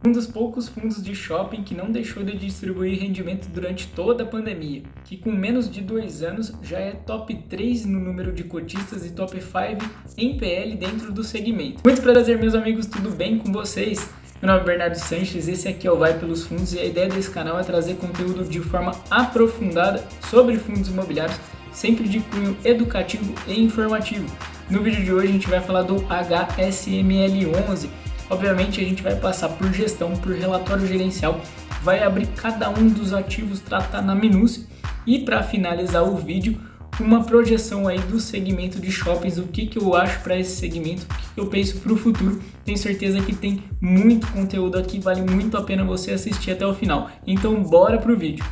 Um dos poucos fundos de shopping que não deixou de distribuir rendimento durante toda a pandemia, que com menos de 2 anos já é top 3 no número de cotistas e top 5 em PL dentro do segmento. Muito prazer, meus amigos, tudo bem com vocês? Meu nome é Bernardo Sanches, esse aqui é o Vai Pelos Fundos e a ideia desse canal é trazer conteúdo de forma aprofundada sobre fundos imobiliários, sempre de cunho educativo e informativo. No vídeo de hoje a gente vai falar do HSML11. Obviamente a gente vai passar por gestão, por relatório gerencial, vai abrir cada um dos ativos, tratar na minúcia e para finalizar o vídeo, uma projeção aí do segmento de shoppings, o que eu acho para esse segmento, o que eu penso para o futuro. Tenho certeza que tem muito conteúdo aqui, vale muito a pena você assistir até o final. Então bora pro vídeo.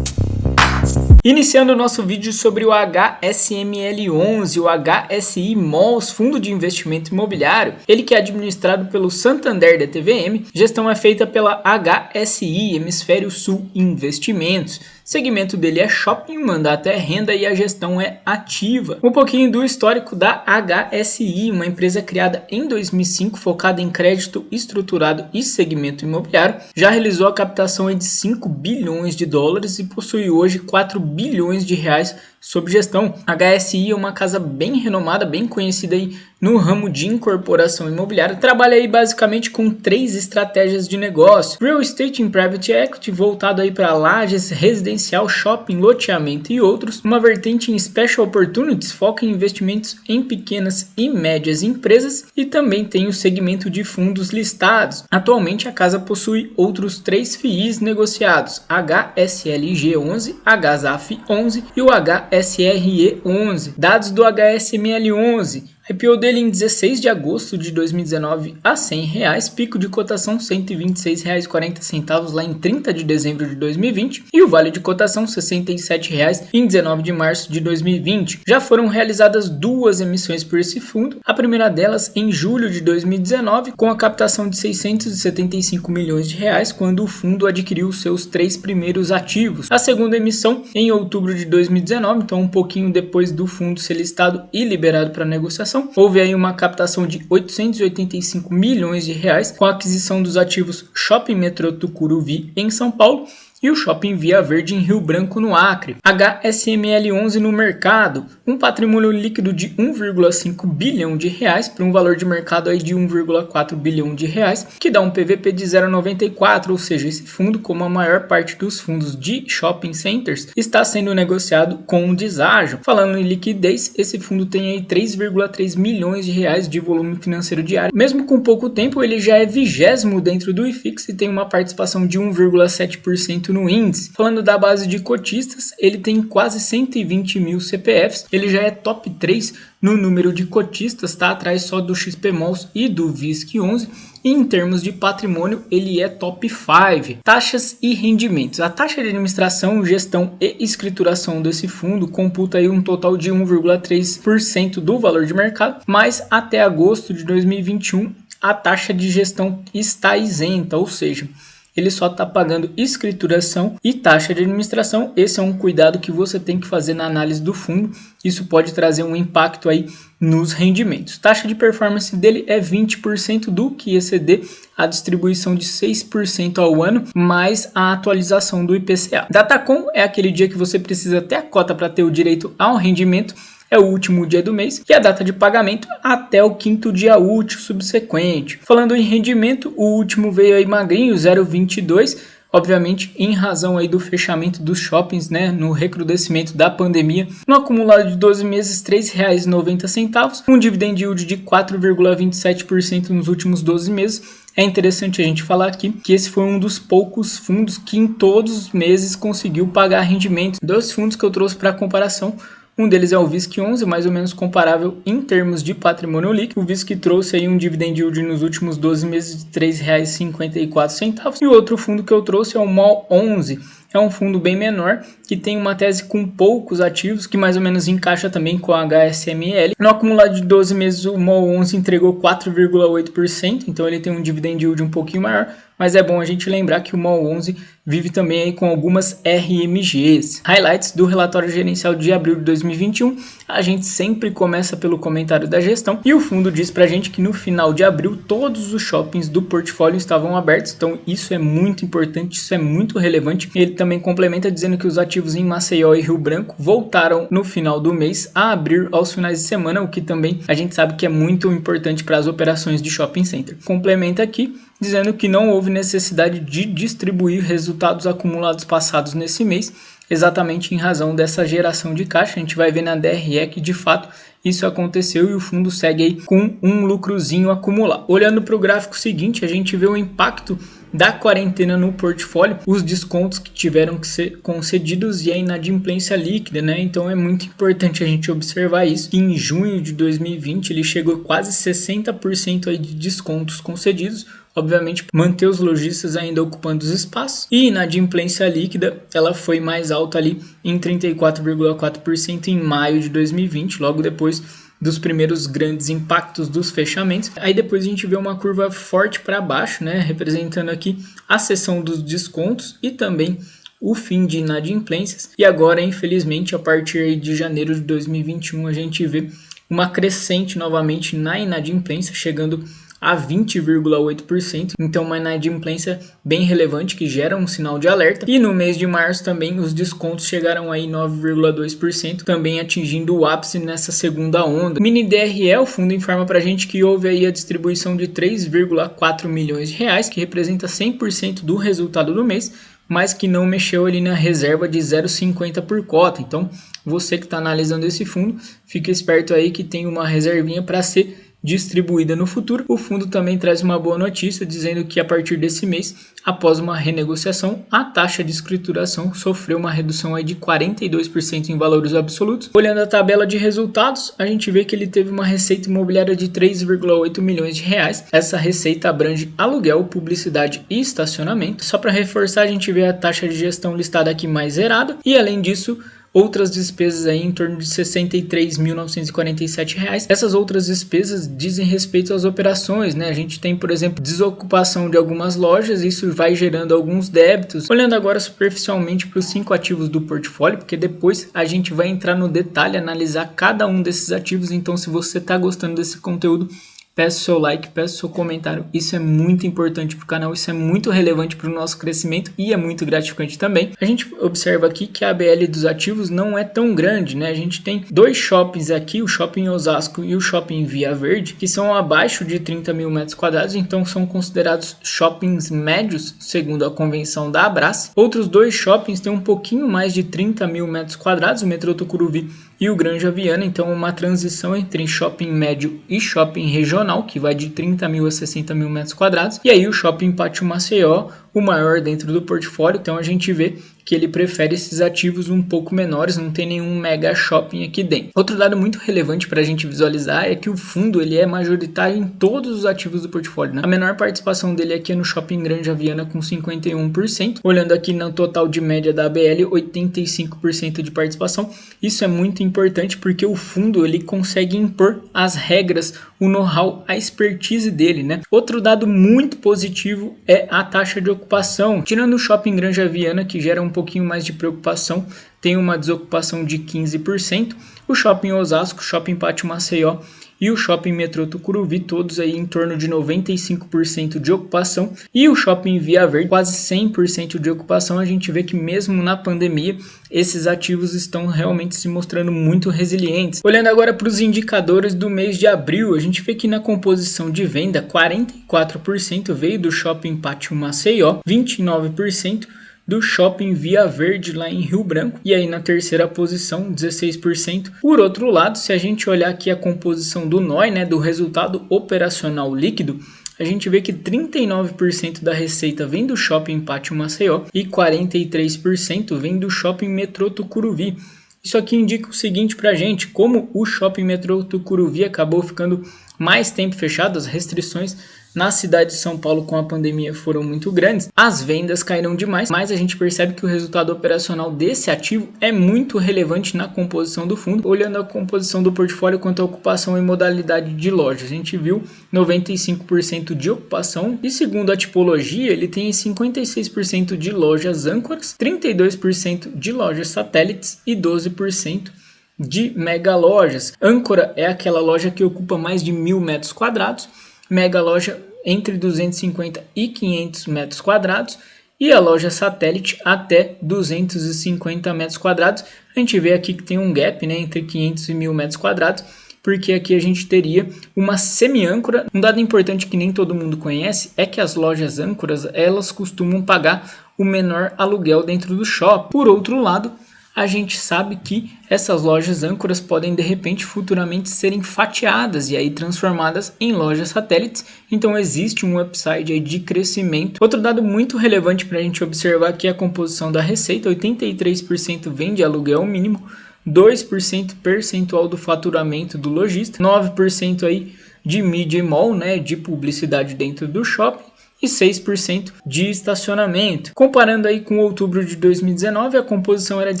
Iniciando o nosso vídeo sobre o HSML11, o HSI Malls, Fundo de Investimento Imobiliário, ele que é administrado pelo Santander DTVM, gestão é feita pela HSI Hemisfério Sul Investimentos. O segmento dele é shopping, o mandato é renda e a gestão é ativa. Um pouquinho do histórico da HSI, uma empresa criada em 2005, focada em crédito estruturado e segmento imobiliário, já realizou a captação de 5 bilhões de dólares e possui hoje 4 bilhões de reais sob gestão. A HSI é uma casa bem renomada, bem conhecida aí no ramo de incorporação imobiliária. Trabalha aí basicamente com 3 estratégias de negócio: Real Estate and Private Equity, voltado aí para lajes, residencial, shopping, loteamento e outros. Uma vertente em Special Opportunities, foca em investimentos em pequenas e médias empresas, e também tem o segmento de fundos listados. Atualmente a casa possui outros 3 FIIs negociados: HSLG11, HSAF11 e o HSRE11. Dados do HSML11. IPO dele em 16 de agosto de 2019 a R$100, pico de cotação R$ 126,40 lá em 30 de dezembro de 2020 e o vale de cotação R$ 67,00 em 19 de março de 2020. Já foram realizadas 2 emissões por esse fundo, a primeira delas em julho de 2019 com a captação de 675 milhões de reais quando o fundo adquiriu seus 3 primeiros ativos. A segunda emissão em outubro de 2019, então um pouquinho depois do fundo ser listado e liberado para negociação. Houve aí uma captação de 885 milhões de reais com a aquisição dos ativos Shopping Metrô Tucuruvi em São Paulo e o Shopping Via Verde em Rio Branco, no Acre. HSML11 no mercado, um patrimônio líquido de 1,5 bilhão de reais para um valor de mercado aí de 1,4 bilhão de reais, que dá um PVP de 0,94, ou seja, esse fundo, como a maior parte dos fundos de shopping centers, está sendo negociado com um deságio. Falando em liquidez, esse fundo tem aí 3,3 milhões de reais de volume financeiro diário. Mesmo com pouco tempo, ele já é 20º dentro do IFIX e tem uma participação de 1,7% no índice. Falando da base de cotistas, ele tem quase 120 mil CPFs, ele já é top 3 no número de cotistas, está atrás só do XP Malls e do VISC11, e em termos de patrimônio ele é top 5. Taxas e rendimentos. A taxa de administração, gestão e escrituração desse fundo computa aí um total de 1,3% do valor de mercado, mas até agosto de 2021 a taxa de gestão está isenta, ou seja, ele só está pagando escrituração e taxa de administração. Esse é um cuidado que você tem que fazer na análise do fundo. Isso pode trazer um impacto aí nos rendimentos. Taxa de performance dele é 20% do que exceder a distribuição de 6% ao ano, mais a atualização do IPCA. Datacom é aquele dia que você precisa ter a cota para ter o direito ao rendimento. É o último dia do mês e a data de pagamento até o 5º dia útil subsequente. Falando em rendimento, o último veio aí magrinho, 0,22, obviamente em razão aí do fechamento dos shoppings, né, no recrudescimento da pandemia. No acumulado de 12 meses, R$ 3,90, um dividend yield de 4,27% nos últimos 12 meses. É interessante a gente falar aqui que esse foi um dos poucos fundos que em todos os meses conseguiu pagar rendimento. 2 fundos que eu trouxe para comparação. Um deles é o VISC11, mais ou menos comparável em termos de patrimônio líquido. O VISC trouxe aí um dividend yield nos últimos 12 meses de R$ 3,54. E o outro fundo que eu trouxe é o MOL11. é um fundo bem menor, que tem uma tese com poucos ativos, que mais ou menos encaixa também com a HSML. No acumulado de 12 meses, o MOL 11 entregou 4,8%, então ele tem um dividend yield um pouquinho maior, mas é bom a gente lembrar que o MOL 11 vive também aí com algumas RMGs. Highlights do relatório gerencial de abril de 2021, a gente sempre começa pelo comentário da gestão, e o fundo diz pra gente que no final de abril todos os shoppings do portfólio estavam abertos, então isso é muito importante, isso é muito relevante. Ele também complementa dizendo que os ativos em Maceió e Rio Branco voltaram no final do mês a abrir aos finais de semana, o que também a gente sabe que é muito importante para as operações de shopping center. Complementa aqui dizendo que não houve necessidade de distribuir resultados acumulados passados nesse mês, exatamente em razão dessa geração de caixa. A gente vai ver na DRE que de fato isso aconteceu e o fundo segue aí com um lucrozinho acumulado. Olhando para o gráfico seguinte, a gente vê o impacto da quarentena no portfólio, os descontos que tiveram que ser concedidos e a inadimplência líquida, né? Então é muito importante a gente observar isso. Em junho de 2020 ele chegou quase 60% aí de descontos concedidos. Obviamente, manter os lojistas ainda ocupando os espaços. E inadimplência líquida, ela foi mais alta ali em 34,4% em maio de 2020, logo depois dos primeiros grandes impactos dos fechamentos. Aí depois a gente vê uma curva forte para baixo, né, representando aqui a cessão dos descontos e também o fim de inadimplências. E agora, infelizmente, a partir de janeiro de 2021, a gente vê uma crescente novamente na inadimplência, chegando a 20,8%, então uma inadimplência bem relevante que gera um sinal de alerta. E no mês de março também os descontos chegaram aí 9,2%, também atingindo o ápice nessa segunda onda. Mini DRE, o fundo informa pra gente que houve aí a distribuição de 3,4 milhões de reais, que representa 100% do resultado do mês, mas que não mexeu ali na reserva de 0,50 por cota. Então você que está analisando esse fundo, fica esperto aí que tem uma reservinha para ser distribuída no futuro. O fundo também traz uma boa notícia, dizendo que a partir desse mês, após uma renegociação, a taxa de escrituração sofreu uma redução aí de 42% em valores absolutos. Olhando a tabela de resultados, a gente vê que ele teve uma receita imobiliária de 3,8 milhões de reais. Essa receita abrange aluguel, publicidade e estacionamento. Só para reforçar, a gente vê a taxa de gestão listada aqui mais zerada e, além disso, outras despesas aí em torno de R$ 63.947. Essas outras despesas dizem respeito às operações, né? A gente tem, por exemplo, desocupação de algumas lojas, isso vai gerando alguns débitos. Olhando agora superficialmente para os 5 ativos do portfólio, porque depois a gente vai entrar no detalhe, analisar cada um desses ativos. Então, se você está gostando desse conteúdo, peço seu like, peço seu comentário, isso é muito importante para o canal, isso é muito relevante para o nosso crescimento e é muito gratificante também. A gente observa aqui que a ABL dos ativos não é tão grande, né? A gente tem 2 shoppings aqui, o Shopping Osasco e o Shopping Via Verde, que são abaixo de 30 mil metros quadrados, então são considerados shoppings médios, segundo a convenção da Abrace. Outros 2 shoppings têm um pouquinho mais de 30 mil metros quadrados, o Metrô Tucuruvi e o Granja Viana, então uma transição entre shopping médio e shopping regional, que vai de 30 mil a 60 mil metros quadrados, e aí o Shopping Pátio Maceió, o maior dentro do portfólio. Então a gente vê que ele prefere esses ativos um pouco menores, não tem nenhum mega shopping aqui dentro. Outro dado muito relevante para a gente visualizar é que o fundo ele é majoritário em todos os ativos do portfólio, né? A menor participação dele aqui é no Shopping Granja Viana com 51%, olhando aqui no total de média da ABL, 85% de participação. Isso é muito importante porque o fundo ele consegue impor as regras, o know-how, a expertise dele, né? Outro dado muito positivo é a taxa de ocupação. Tirando o Shopping Granja Viana, que gera um pouquinho mais de preocupação, tem uma desocupação de 15%, o Shopping Osasco, Shopping Pátio Maceió e o Shopping Metrô Tucuruvi, todos aí em torno de 95% de ocupação, e o Shopping Via Verde, quase 100% de ocupação. A gente vê que mesmo na pandemia, esses ativos estão realmente se mostrando muito resilientes. Olhando agora para os indicadores do mês de abril, a gente vê que na composição de venda, 44% veio do Shopping Pátio Maceió, 29% do Shopping Via Verde lá em Rio Branco, e aí na terceira posição 16%. Por outro lado, se a gente olhar aqui a composição do NOI, né, do resultado operacional líquido, a gente vê que 39% da receita vem do Shopping Pátio Maceió e 43% vem do Shopping Metrô Tucuruvi. Isso aqui indica o seguinte pra gente: como o Shopping Metrô Tucuruvi acabou ficando mais tempo fechado, as restrições na cidade de São Paulo com a pandemia foram muito grandes, as vendas caíram demais, mas a gente percebe que o resultado operacional desse ativo é muito relevante na composição do fundo. Olhando a composição do portfólio quanto à ocupação e modalidade de lojas, a gente viu 95% de ocupação e segundo a tipologia ele tem 56% de lojas âncoras, 32% de lojas satélites e 12% de mega lojas. Âncora é aquela loja que ocupa mais de 1.000 metros quadrados, mega loja entre 250 e 500 metros quadrados e a loja satélite até 250 metros quadrados. A gente vê aqui que tem um gap, né, entre 500 e 1.000 metros quadrados, porque aqui a gente teria uma semi-âncora. Um dado importante que nem todo mundo conhece é que as lojas âncoras, elas costumam pagar o menor aluguel dentro do shopping. Por outro lado, a gente sabe que essas lojas âncoras podem de repente futuramente serem fatiadas e aí transformadas em lojas satélites, então existe um upside aí de crescimento. Outro dado muito relevante para a gente observar aqui é a composição da receita: 83% vem de aluguel mínimo, 2% percentual do faturamento do lojista, 9% aí de media mall, né, de publicidade dentro do shopping, e 6% de estacionamento. Comparando aí com outubro de 2019, a composição era de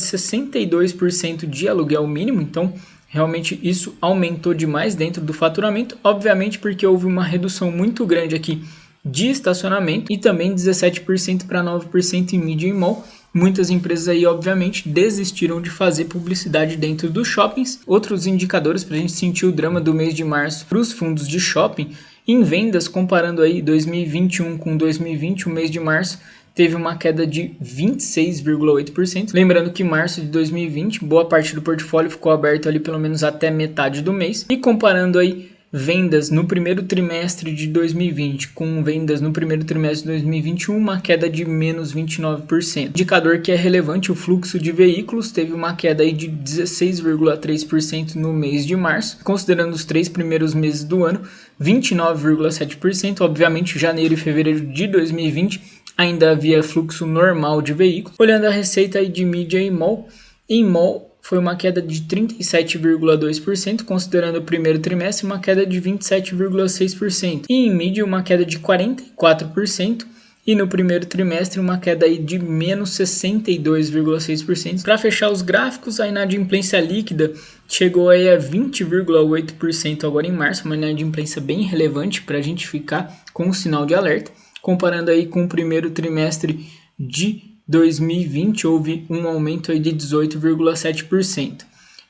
62% de aluguel mínimo, então realmente isso aumentou demais dentro do faturamento, obviamente porque houve uma redução muito grande aqui de estacionamento e também 17% para 9% em media mall. Muitas empresas aí, obviamente, desistiram de fazer publicidade dentro dos shoppings. Outros indicadores para a gente sentir o drama do mês de março para os fundos de shopping: em vendas, comparando aí 2021 com 2020, o mês de março teve uma queda de 26,8%. Lembrando que março de 2020, boa parte do portfólio ficou aberto ali pelo menos até metade do mês. E comparando aí vendas no primeiro trimestre de 2020 com vendas no primeiro trimestre de 2021, uma queda de menos 29%. Indicador que é relevante, o fluxo de veículos teve uma queda aí de 16,3% no mês de março, considerando os 3 primeiros meses do ano, 29,7%. Obviamente, janeiro e fevereiro de 2020 ainda havia fluxo normal de veículos. Olhando a receita aí de mídia e mall, em mall foi uma queda de 37,2%, considerando o primeiro trimestre uma queda de 27,6%. E em mídia uma queda de 44%. E no primeiro trimestre uma queda aí de menos 62,6%. Para fechar os gráficos, a inadimplência líquida chegou aí a 20,8% agora em março, uma inadimplência bem relevante para a gente ficar com um sinal de alerta. Comparando aí com o primeiro trimestre de 2020, houve um aumento aí de 18,7%.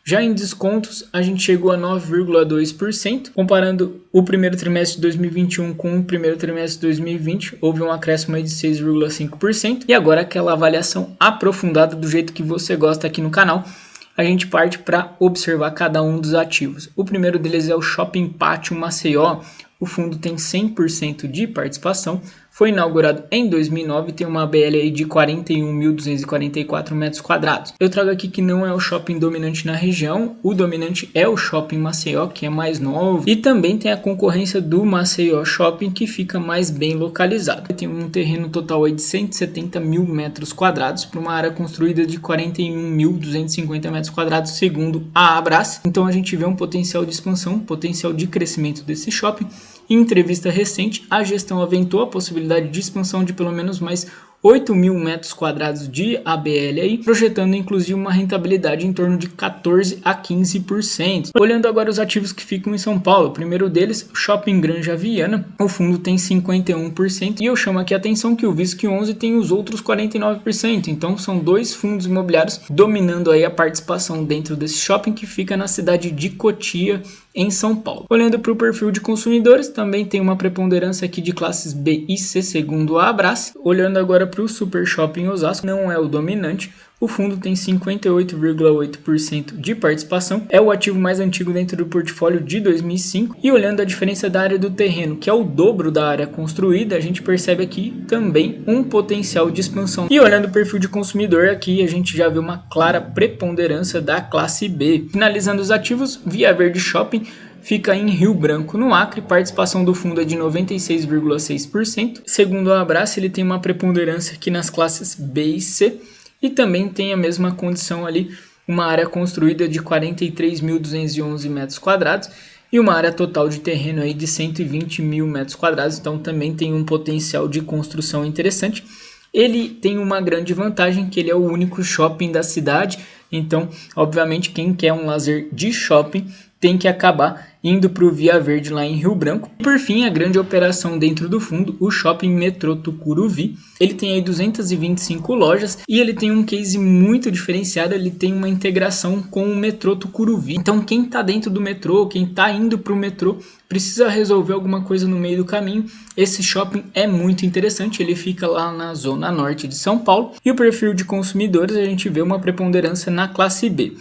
Já em descontos, a gente chegou a 9,2%. Comparando o primeiro trimestre de 2021 com o primeiro trimestre de 2020, houve um acréscimo aí de 6,5%. E agora aquela avaliação aprofundada do jeito que você gosta aqui no canal, a gente parte para observar cada um dos ativos. O primeiro deles é o Shopping Pátio Maceió. O fundo tem 100% de participação, foi inaugurado em 2009 e tem uma ABL aí de 41.244 metros quadrados. Eu trago aqui que não é o shopping dominante na região, o dominante é o Shopping Maceió, que é mais novo, e também tem a concorrência do Maceió Shopping, que fica mais bem localizado. Tem um terreno total aí de 170 mil metros quadrados para uma área construída de 41.250 metros quadrados, segundo a Abrace. Então a gente vê um potencial de expansão, um potencial de crescimento desse shopping. Em entrevista recente, a gestão aventou a possibilidade de expansão de pelo menos mais 8 mil metros quadrados de ABL, aí, projetando inclusive uma rentabilidade em torno de 14% a 15%. Olhando agora os ativos que ficam em São Paulo, o primeiro deles, Shopping Granja Viana, o fundo tem 51%, e eu chamo aqui a atenção que o VISC11 tem os outros 49%, então são dois fundos imobiliários dominando aí a participação dentro desse shopping que fica na cidade de Cotia, em São Paulo. Olhando para o perfil de consumidores, também tem uma preponderância aqui de classes B e C, segundo a Abrace. Olhando agora para o Super Shopping Osasco, não é o dominante. O fundo tem 58,8% de participação, é o ativo mais antigo dentro do portfólio de 2005. E olhando a diferença da área do terreno, que é o dobro da área construída, a gente percebe aqui também um potencial de expansão. E olhando o perfil de consumidor, aqui a gente já vê uma clara preponderância da classe B. Finalizando os ativos, Via Verde Shopping fica em Rio Branco, no Acre, participação do fundo é de 96,6%. Segundo a Abrace, ele tem uma preponderância aqui nas classes B e C, e também tem a mesma condição ali, uma área construída de 43.211 metros quadrados e uma área total de terreno aí de 120 mil metros quadrados, então também tem um potencial de construção interessante. Ele tem uma grande vantagem, que ele é o único shopping da cidade, então obviamente quem quer um lazer de shopping tem que acabar indo para o Via Verde lá em Rio Branco. E por fim, a grande operação dentro do fundo, o Shopping Metrô Tucuruvi. Ele tem aí 225 lojas e ele tem um case muito diferenciado, ele tem uma integração com o metrô Tucuruvi. Então quem está dentro do metrô, quem está indo para o metrô, precisa resolver alguma coisa no meio do caminho. Esse shopping é muito interessante, ele fica lá na zona norte de São Paulo e o perfil de consumidores a gente vê uma preponderância na classe B.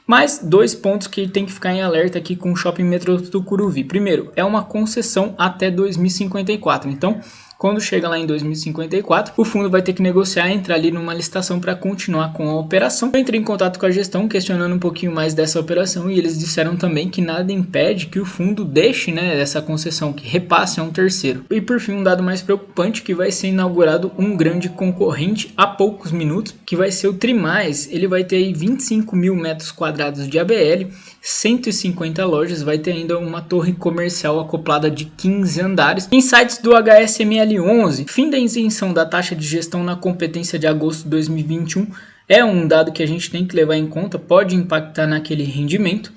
Mas 2 pontos que tem que ficar em alerta aqui com o Shopping Metrô Tucuruvi. Primeiro, é uma concessão até 2054. Então, quando chega lá em 2054, o fundo vai ter que negociar, entrar ali numa licitação para continuar com a operação. Eu entrei em contato com a gestão questionando um pouquinho mais dessa operação e eles disseram também que nada impede que o fundo deixe, essa concessão, que repasse a um terceiro. E por fim, um dado mais preocupante, que vai ser inaugurado um grande concorrente há poucos minutos, que vai ser o Trimais. Ele vai ter aí 25 mil metros quadrados de ABL, 150 lojas, vai ter ainda uma torre comercial acoplada de 15 andares. Insights do HSML 11, fim da isenção da taxa de gestão na competência de agosto de 2021 é um dado que a gente tem que levar em conta, pode impactar naquele rendimento.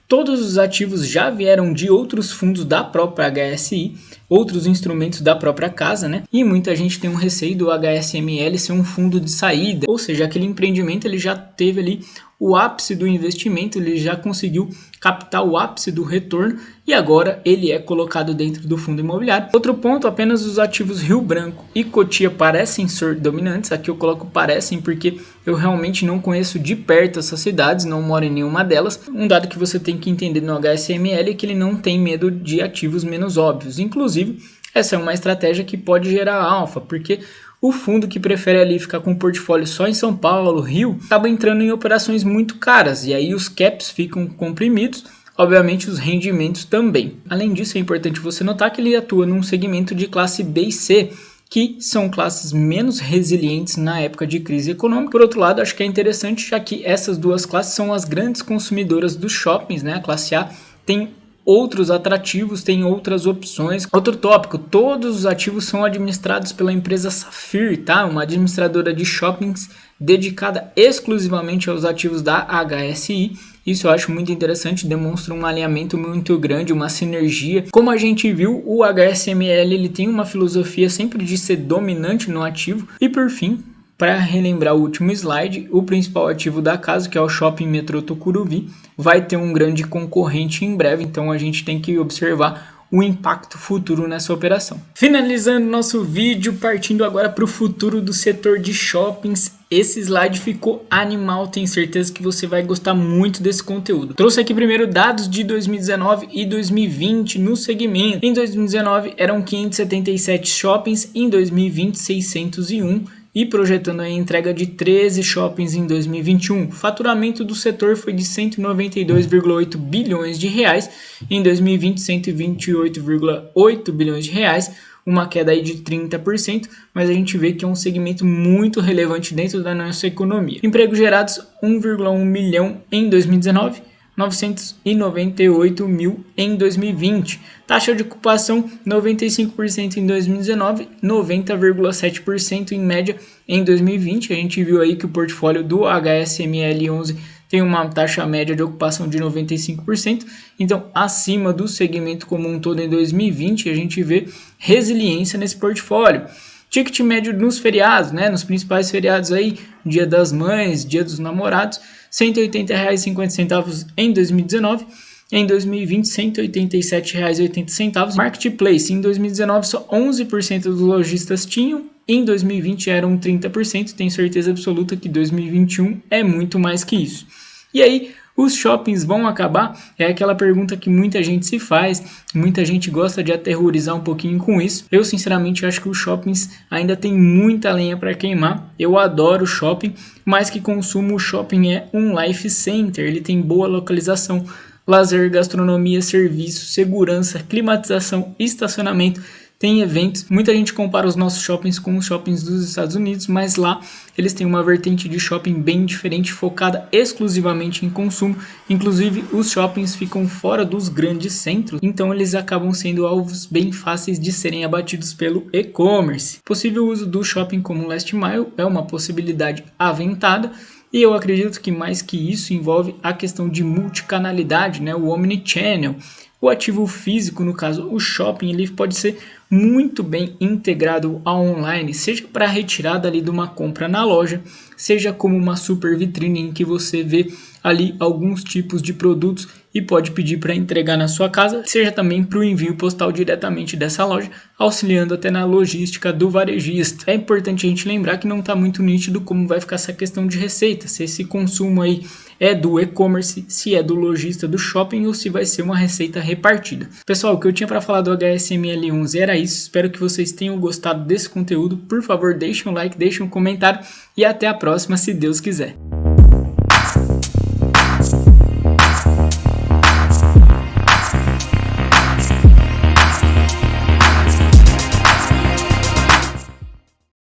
Todos os ativos já vieram de outros fundos da própria HSI, outros instrumentos da própria casa, E muita gente tem um receio do HSML ser um fundo de saída, ou seja, aquele empreendimento ele já teve ali o ápice do investimento, ele já conseguiu captar o ápice do retorno e agora ele é colocado dentro do fundo imobiliário. Outro ponto, apenas os ativos Rio Branco e Cotia parecem ser dominantes. Aqui eu coloco parecem porque eu realmente não conheço de perto essas cidades, não moro em nenhuma delas. Um dado que você tem que entender no HSML é que ele não tem medo de ativos menos óbvios. Inclusive, essa é uma estratégia que pode gerar alfa, porque o fundo que prefere ali ficar com o portfólio só em São Paulo, Rio, acaba entrando em operações muito caras e aí os caps ficam comprimidos, obviamente os rendimentos também. Além disso, é importante você notar que ele atua num segmento de classe B e C, que são classes menos resilientes na época de crise econômica. Por outro lado, acho que é interessante, já que essas duas classes são as grandes consumidoras dos shoppings, A classe A tem outros atrativos, tem outras opções. Outro tópico, todos os ativos são administrados pela empresa Safir, uma administradora de shoppings dedicada exclusivamente aos ativos da HSI. Isso eu acho muito interessante, demonstra um alinhamento muito grande, uma sinergia. Como a gente viu, o HSML ele tem uma filosofia sempre de ser dominante no ativo. E por fim, para relembrar o último slide, o principal ativo da casa, que é o Shopping Metrô Tucuruvi, vai ter um grande concorrente em breve, então a gente tem que observar o impacto futuro nessa operação. Finalizando nosso vídeo, partindo agora para o futuro do setor de shoppings. Esse slide ficou animal, tenho certeza que você vai gostar muito desse conteúdo. Trouxe aqui primeiro dados de 2019 e 2020 no segmento. Em 2019 eram 577 shoppings, em 2020 601 e projetando a entrega de 13 shoppings em 2021. O faturamento do setor foi de 192,8 bilhões de reais, em 2020 128,8 bilhões de reais, uma queda aí de 30%, mas a gente vê que é um segmento muito relevante dentro da nossa economia. Empregos gerados 1,1 milhão em 2019, 998 mil em 2020. Taxa de ocupação 95% em 2019, 90,7% em média em 2020. A gente viu aí que o portfólio do HSML 11 tem uma taxa média de ocupação de 95%, então acima do segmento como um todo em 2020, a gente vê resiliência nesse portfólio. Ticket médio nos feriados, nos principais feriados aí, Dia das Mães, Dia dos Namorados, R$ 180,50 em 2019, em 2020 R$ 187,80. Marketplace, em 2019 só 11% dos lojistas tinham, em 2020 eram 30%, tenho certeza absoluta que 2021 é muito mais que isso. E aí, os shoppings vão acabar? É aquela pergunta que muita gente se faz, muita gente gosta de aterrorizar um pouquinho com isso. Eu sinceramente acho que os shoppings ainda tem muita lenha para queimar. Eu adoro shopping, mas que consumo o shopping é um life center, ele tem boa localização, lazer, gastronomia, serviço, segurança, climatização, estacionamento, tem eventos. Muita gente compara os nossos shoppings com os shoppings dos Estados Unidos, mas lá eles têm uma vertente de shopping bem diferente, focada exclusivamente em consumo. Inclusive, os shoppings ficam fora dos grandes centros, então eles acabam sendo alvos bem fáceis de serem abatidos pelo e-commerce. Possível uso do shopping como last mile é uma possibilidade aventada, e eu acredito que mais que isso envolve a questão de multicanalidade, né? O omnichannel. O ativo físico, no caso o shopping, ele pode ser muito bem integrado ao online, seja para retirada ali de uma compra na loja, seja como uma super vitrine em que você vê ali alguns tipos de produtos e pode pedir para entregar na sua casa, seja também para o envio postal diretamente dessa loja, auxiliando até na logística do varejista. É importante a gente lembrar que não está muito nítido como vai ficar essa questão de receita, se esse consumo aí é do e-commerce, se é do lojista do shopping ou se vai ser uma receita repartida. Pessoal, o que eu tinha para falar do HSML11 era isso. Espero que vocês tenham gostado desse conteúdo. Por favor, deixem um like, deixem um comentário e até a próxima, se Deus quiser.